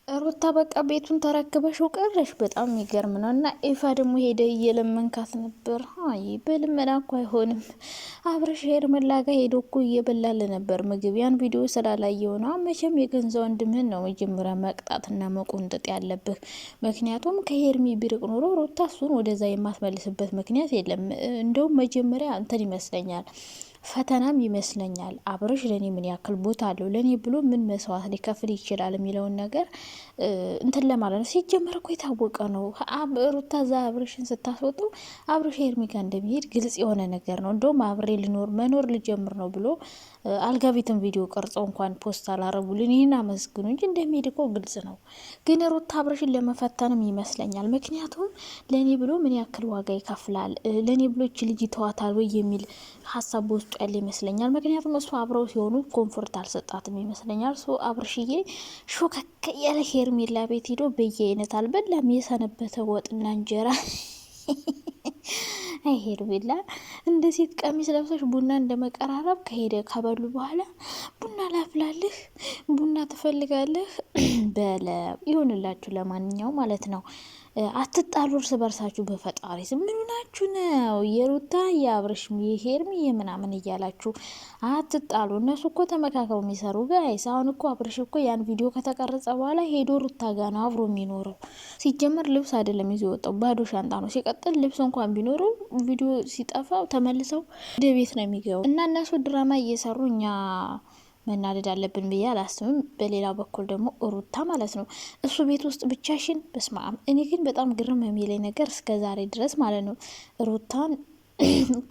ሩታ በቃ ቤቱን ተረክበሽው ቀረሽ። በጣም የሚገርም ነው። እና ኤፋ ደግሞ ሄደ እየለመንካት ነበር። አይ በልመና እኮ አይሆንም። አብረሽ ሄርሜላ ጋ ሄዶ እኮ እየበላል ነበር ምግብ። ያን ቪዲዮ ስላላየው ነው። መቼም የገንዘብ ወንድምህን ነው መጀመሪያ መቅጣትና መቆንጠጥ ያለብህ። ምክንያቱም ከሄርሚ ቢርቅ ኖሮ ሩታ እሱን ወደዛ የማትመልስበት ምክንያት የለም። እንደውም መጀመሪያ እንትን ይመስለኛል ፈተናም ይመስለኛል። አብረሽ ለኔ ምን ያክል ቦታ አለው፣ ለኔ ብሎ ምን መስዋዕት ሊከፍል ይችላል የሚለውን ነገር እንትን ለማለት ነው። ሲጀመር እኮ የታወቀ ነው። ሩታ ዛ አብረሽን ስታስወጡ አብረሽ ሄርሚ ጋር እንደሚሄድ ግልጽ የሆነ ነገር ነው። እንደውም አብሬ መኖር ልጀምር ነው ብሎ አልጋቢትን ቪዲዮ ቀርጸው እንኳን ፖስት አላረጉልን። ይህን አመስግኑ እንጂ እንደሚሄድ እኮ ግልጽ ነው። ግን ሩታ አብረሽን ለመፈተንም ይመስለኛል። ምክንያቱም ለእኔ ብሎ ምን ያክል ዋጋ ይከፍላል፣ ለእኔ ብሎ እች ልጅ ይተዋታል ወይ የሚል ሀሳብ በውስጡ ያለ ይመስለኛል። ምክንያቱም እሱ አብረው ሲሆኑ ኮንፎርት አልሰጣትም ይመስለኛል። ሾከክ ያለ ሄርሜላ ቤት ሄዶ በየአይነት አልበላም። የሰነበተ ወጥና እንጀራ አይ ሄርሜላ እንደ ሴት ቀሚስ ለብሰሽ ቡና እንደ መቀራረብ ከሄደ ከበሉ በኋላ ቡና ላፍላልህ፣ ቡና ትፈልጋለህ በለ ይሆንላችሁ። ለማንኛውም ማለት ነው አትጣሉ እርስ በርሳችሁ በፈጣሪ ስም። ምን ሆናችሁ ነው? የሩታ የአብርሽ የሄርሚ የምናምን እያላችሁ አትጣሉ። እነሱ እኮ ተመካከሩ የሚሰሩ ጋይስ። አሁን እኮ አብርሽ እኮ ያን ቪዲዮ ከተቀረጸ በኋላ ሄዶ ሩታ ጋር ነው አብሮ የሚኖረው። ሲጀመር ልብስ አይደለም ይዞ የወጣው ባዶ ሻንጣ ነው። ሲቀጥል ልብስ እንኳን ቢኖረው ቪዲዮ ሲጠፋ ተመልሰው ወደ ቤት ነው የሚገቡ እና እነሱ ድራማ እየሰሩ እኛ መናደድ አለብን ብዬ አላስብም። በሌላ በኩል ደግሞ ሩታ ማለት ነው እሱ ቤት ውስጥ ብቻሽን በስማም። እኔ ግን በጣም ግርም የሚለኝ ነገር እስከ ዛሬ ድረስ ማለት ነው ሩታን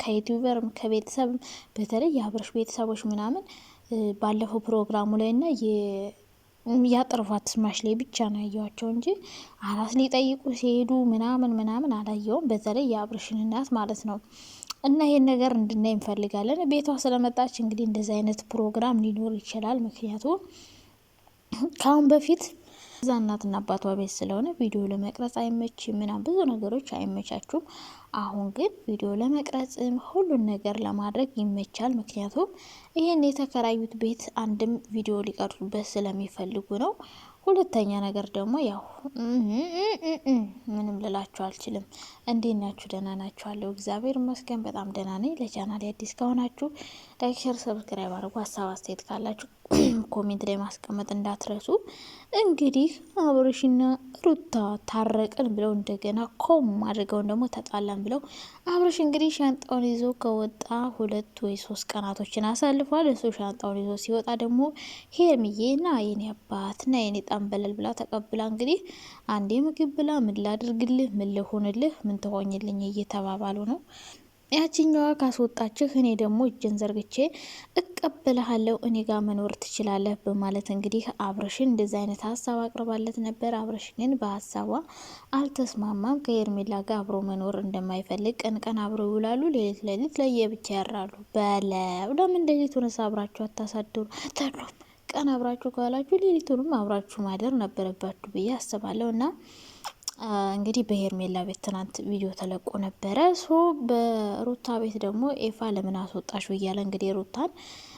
ከዩቲዩበርም ከቤተሰብም በተለይ የአብረሽ ቤተሰቦች ምናምን ባለፈው ፕሮግራሙ ላይ ና ያጠርፏት ስማሽ ላይ ብቻ ነው ያየዋቸው እንጂ አራስ ሊጠይቁ ሲሄዱ ምናምን አላየውም። በተለይ የአብረሽን እናት ማለት ነው። እና ይሄን ነገር እንድናይ እንፈልጋለን። ቤቷ ስለመጣች እንግዲህ እንደዚህ አይነት ፕሮግራም ሊኖር ይችላል። ምክንያቱም ከአሁን በፊት እዛ እናትና አባቷ ቤት ስለሆነ ቪዲዮ ለመቅረጽ አይመች ምናምን ብዙ ነገሮች አይመቻቹም። አሁን ግን ቪዲዮ ለመቅረጽም ሁሉን ነገር ለማድረግ ይመቻል። ምክንያቱም ይሄን የተከራዩት ቤት አንድም ቪዲዮ ሊቀርጹበት ስለሚፈልጉ ነው። ሁለተኛ ነገር ደግሞ ያው ምንም ልላችሁ አልችልም። እንዴት ናችሁ? ደህና ናችኋለሁ? እግዚአብሔር ይመስገን በጣም ደህና ነኝ። ለቻናሌ አዲስ ከሆናችሁ ላይክ፣ ሼር፣ ሰብስክራይብ አድርጉ። ሀሳብ አስተያየት ካላችሁ ኮሜንት ላይ ማስቀመጥ እንዳትረሱ። እንግዲህ አብርሽና ሩታ ታረቅን ብለው እንደገና ኮም አድርገውን ደግሞ ተጣላን ብለው አብርሽ እንግዲህ ሻንጣውን ይዞ ከወጣ 2 ወይ 3 ቀናቶችን አሳልፏል። እሱ ሻንጣውን ይዞ ሲወጣ ደግሞ ሄርሚዬ ና የኔ አባት ና የኔ ጣንበለል ብላ ተቀብላ እንግዲህ አንዴ ምግብ ብላ ምን ላድርግልህ፣ ምን ልሆንልህ፣ ምን ትሆኝልኝ እየተባባሉ ነው። ያችኛዋ ካስወጣችህ እኔ ደግሞ እጄን ዘርግቼ እቀበልሃለሁ፣ እኔ ጋር መኖር ትችላለህ በማለት እንግዲህ አብረሽን እንደዚህ አይነት ሀሳብ አቅርባለት ነበር። አብረሽ ግን በሀሳቧ አልተስማማም። ከሄርሜላ ጋር አብሮ መኖር እንደማይፈልግ ቀን ቀን አብረው ይውላሉ፣ ሌሊት ሌሊት ለየብቻ ያራሉ። በለው ለምን ሌሊቱንስ አብራችሁ አታሳድሩ? አታሉም ቀን አብራችሁ ካላችሁ ሌሊቱንም አብራችሁ ማደር ነበረባችሁ ብዬ አስባለሁ። እና እንግዲህ በሄርሜላ ቤት ትናንት ቪዲዮ ተለቆ ነበረ። በሩታ ቤት ደግሞ ኤፋ ለምን አስወጣሽ እያለ እንግዲህ ሩታን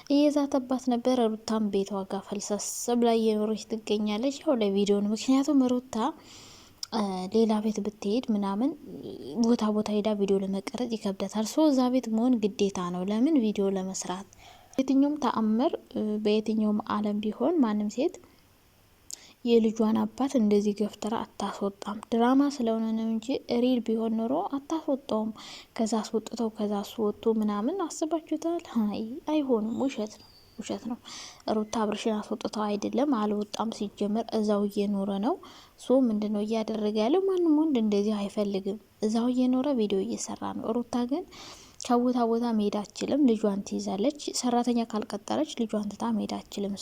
እየዛተባት ነበረ። ሩታን ቤቷ ጋር ፈልሰስ ብላ እየኖረች ትገኛለች። ያው ለቪዲዮ ነው። ምክንያቱም ሩታ ሌላ ቤት ብትሄድ ምናምን ቦታ ሄዳ ቪዲዮ ለመቀረጽ ይከብዳታል። እዛ ቤት መሆን ግዴታ ነው። ለምን ቪዲዮ ለመስራት የትኛውም ተአምር በየትኛውም ዓለም ቢሆን ማንም ሴት የልጇን አባት እንደዚህ ገፍትራ አታስወጣም። ድራማ ስለሆነ ነው እንጂ ሪል ቢሆን ኖሮ አታስወጣውም። ከዛ አስወጥተው ከዛ አስወጡ ምናምን አስባችሁታል? አይሆንም። ውሸት ነው። ሩታ አብርሽን አስወጥተው አይደለም፣ አልወጣም። ሲጀመር እዛው እየኖረ ነው። ምንድነው እያደረገ ያለው? ማንም ወንድ እንደዚህ አይፈልግም። እዛው እየኖረ ቪዲዮ እየሰራ ነው። ሩታ ግን ከቦታ ቦታ መሄድ አትችልም። ልጇን ትይዛለች። ሰራተኛ ካልቀጠረች ልጇን ትታ መሄድ አትችልም።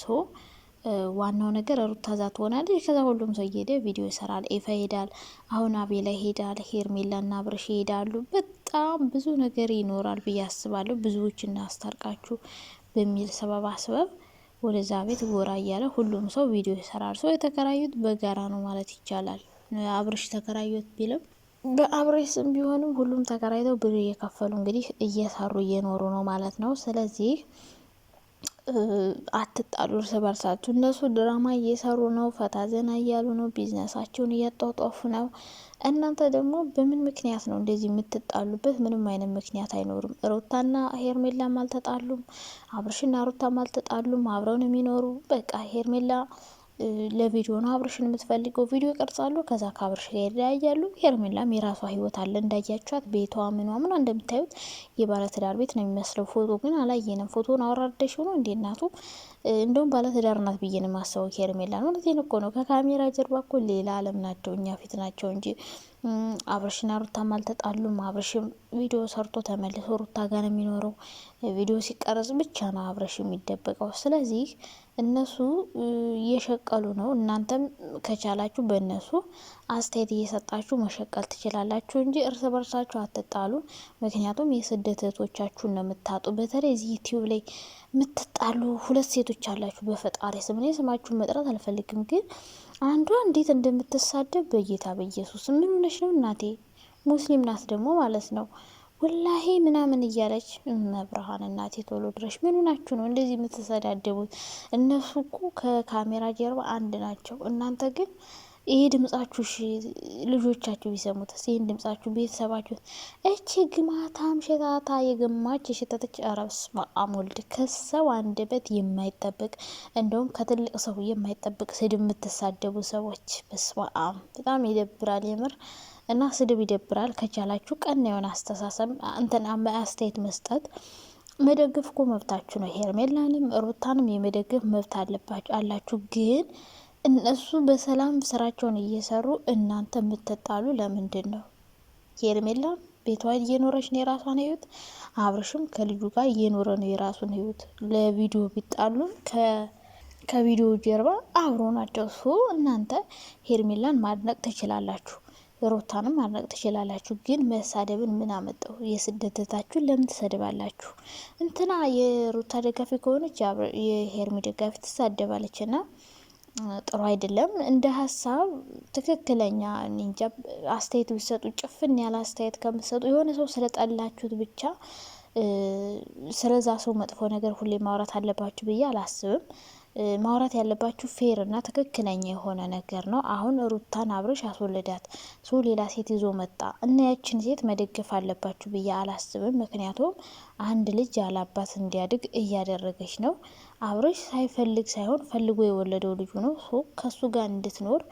ዋናው ነገር ሩታ ዛ ትሆናለች። ከዛ ሁሉም ሰው እየሄደ ቪዲዮ ይሰራል። ኤፋ ይሄዳል፣ አሁን አቤላ ይሄዳል፣ ሄርሜላና አብርሽ ይሄዳሉ። በጣም ብዙ ነገር ይኖራል ብዬ አስባለሁ። ብዙዎች እናስታርቃችሁ በሚል ሰበብ አስበብ ወደዛ ቤት ጎራ እያለ ሁሉም ሰው ቪዲዮ ይሰራል። የተከራዩት በጋራ ነው ማለት ይቻላል። አብርሽ ተከራዩት ቢልም በአብርሽ ስም ቢሆንም ሁሉም ተከራይተው ብር እየከፈሉ እንግዲህ እየሰሩ እየኖሩ ነው ማለት ነው። ስለዚህ አትጣሉ እርስ በርሳችሁ። እነሱ ድራማ እየሰሩ ነው፣ ፈታ ዘና እያሉ ነው፣ ቢዝነሳቸውን እያጧጧፉ ነው። እናንተ ደግሞ በምን ምክንያት ነው እንደዚህ የምትጣሉበት? ምንም አይነት ምክንያት አይኖርም። ሩታና ሄርሜላም አልተጣሉም፣ አብርሽና ሩታም አልተጣሉም። አብረው ነው የሚኖሩ። በቃ ሄርሜላ ለቪዲዮ ነው አብርሽን የምትፈልገው። ቪዲዮ ይቀርጻሉ፣ ከዛ ከአብርሽ ጋር ይለያያሉ። ሄርሜላም የራሷ ህይወት አለ። እንዳያችኋት ቤቷ ምኗ እንደምታዩት የባለትዳር ቤት ነው የሚመስለው። ፎቶ ግን አላየንም። ፎቶን አወራርደሽ ሆኖ እንዴ እናቱ እንደውም ባለትዳር ናት ብዬ ነው የማስበው ሄርሜላ ነው። እውነቴን እኮ ነው። ከካሜራ ጀርባ እኮ ሌላ አለም ናቸው፣ እኛ ፊት ናቸው እንጂ አብርሽና ሩታም አልተጣሉም። አብርሽም ቪዲዮ ሰርቶ ተመልሶ ሩታ ጋር ነው የሚኖረው። ቪዲዮ ሲቀረጽ ብቻ ነው አብርሽ የሚደበቀው። ስለዚህ እነሱ እየሸቀሉ ነው። እናንተም ከቻላችሁ በእነሱ አስተያየት እየሰጣችሁ መሸቀል ትችላላችሁ እንጂ እርስ በርሳችሁ አትጣሉ። ምክንያቱም የስደት እህቶቻችሁን ነው የምታጡ። በተለይ እዚህ ዩቲዩብ ላይ የምትጣሉ ሁለት ሴቶች አላችሁ። በፈጣሪ ስም እኔ ስማችሁን መጥራት አልፈልግም፣ ግን አንዷ እንዴት እንደምትሳደብ በጌታ በኢየሱስ ምን ሆነች ነው እናቴ? ሙስሊም ናት ደግሞ ማለት ነው። ወላሂ ምናምን እያለች መብርሃን እናቴ ቶሎ ድረሽ። ምን ሆናችሁ ነው እንደዚህ የምትሰዳደቡት? እነሱ እኮ ከካሜራ ጀርባ አንድ ናቸው። እናንተ ግን ይህ ድምጻችሁ ልጆቻችሁ ቢሰሙትስ? ይህን ድምጻችሁ ቤተሰባችሁ እቺ ግማታም ሸታታ የገማች የሸተተች አረብስ በአሞልድ ከሰው አንደበት የማይጠበቅ እንደውም ከትልቅ ሰው የማይጠበቅ ስድብ የምትሳደቡ ሰዎች በስመአብ በጣም ይደብራል የምር። እና ስድብ ይደብራል። ከቻላችሁ ቀና የሆነ አስተሳሰብ እንትን አስተያየት መስጠት መደገፍ እኮ መብታችሁ ነው። ሄርሜላንም ሩታንም የመደገፍ መብት አላችሁ ግን እነሱ በሰላም ስራቸውን እየሰሩ እናንተ የምትጣሉ ለምንድን ነው? ሄርሜላ ቤቷ እየኖረች ነው የራሷን ህይወት፣ አብርሽም ከልጁ ጋር እየኖረ ነው የራሱን ህይወት። ለቪዲዮ ቢጣሉም ከቪዲዮ ጀርባ አብሮ ናቸው። እናንተ ሄርሜላን ማድነቅ ትችላላችሁ፣ ሩታንም ማድነቅ ትችላላችሁ። ግን መሳደብን ምን አመጣው? የስደተታችሁን ለምን ትሰድባላችሁ? እንትና የሩታ ደጋፊ ከሆነች የሄርሜ ደጋፊ ትሳደባለች እና ጥሩ አይደለም። እንደ ሀሳብ ትክክለኛ እንጃ አስተያየት ቢሰጡ፣ ጭፍን ያለ አስተያየት ከምትሰጡ የሆነ ሰው ስለጠላችሁት ብቻ ስለዛ ሰው መጥፎ ነገር ሁሌ ማውራት አለባችሁ ብዬ አላስብም። ማውራት ያለባችሁ ፌር እና ትክክለኛ የሆነ ነገር ነው። አሁን ሩታን አብርሽ አስወለዳት ሰው ሌላ ሴት ይዞ መጣ እና ያችን ሴት መደገፍ አለባችሁ ብዬ አላስብም። ምክንያቱም አንድ ልጅ ያላባት እንዲያድግ እያደረገች ነው። አብርሽ ሳይፈልግ ሳይሆን ፈልጎ የወለደው ልጁ ነው። ከሱ ጋር እንድትኖር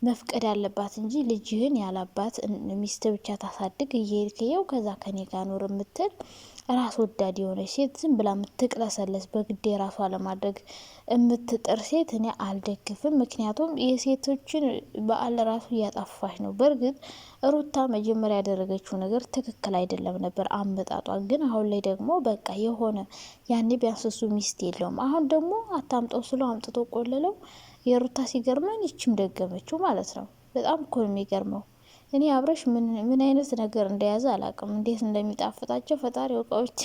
መፍቀድ አለባት እንጂ ልጅህን ያላባት ሚስት ብቻ ታሳድግ እየሄድክየው ከዛ ከኔ ጋር ኖር የምትል ራስ ወዳድ የሆነች ሴት ዝም ብላ የምትቅለሰለስ በግዴ ራሷ ለማድረግ የምትጥር ሴት እኔ አልደግፍም። ምክንያቱም የሴቶችን በዓል ራሱ እያጠፋች ነው። በእርግጥ ሩታ መጀመሪያ ያደረገችው ነገር ትክክል አይደለም ነበር አመጣጧ። ግን አሁን ላይ ደግሞ በቃ የሆነ ያኔ ቢያንስ እሱ ሚስት የለውም። አሁን ደግሞ አታምጠው ስሎ አምጥቶ ቆለለው። የሩታ ሲገርመን ይችም ደገመችው ማለት ነው። በጣም እኮ ነው የሚገርመው። እኔ አብረሽ ምን አይነት ነገር እንደያዘ አላውቅም። እንዴት እንደሚጣፍጣቸው ፈጣሪ ወቃዎች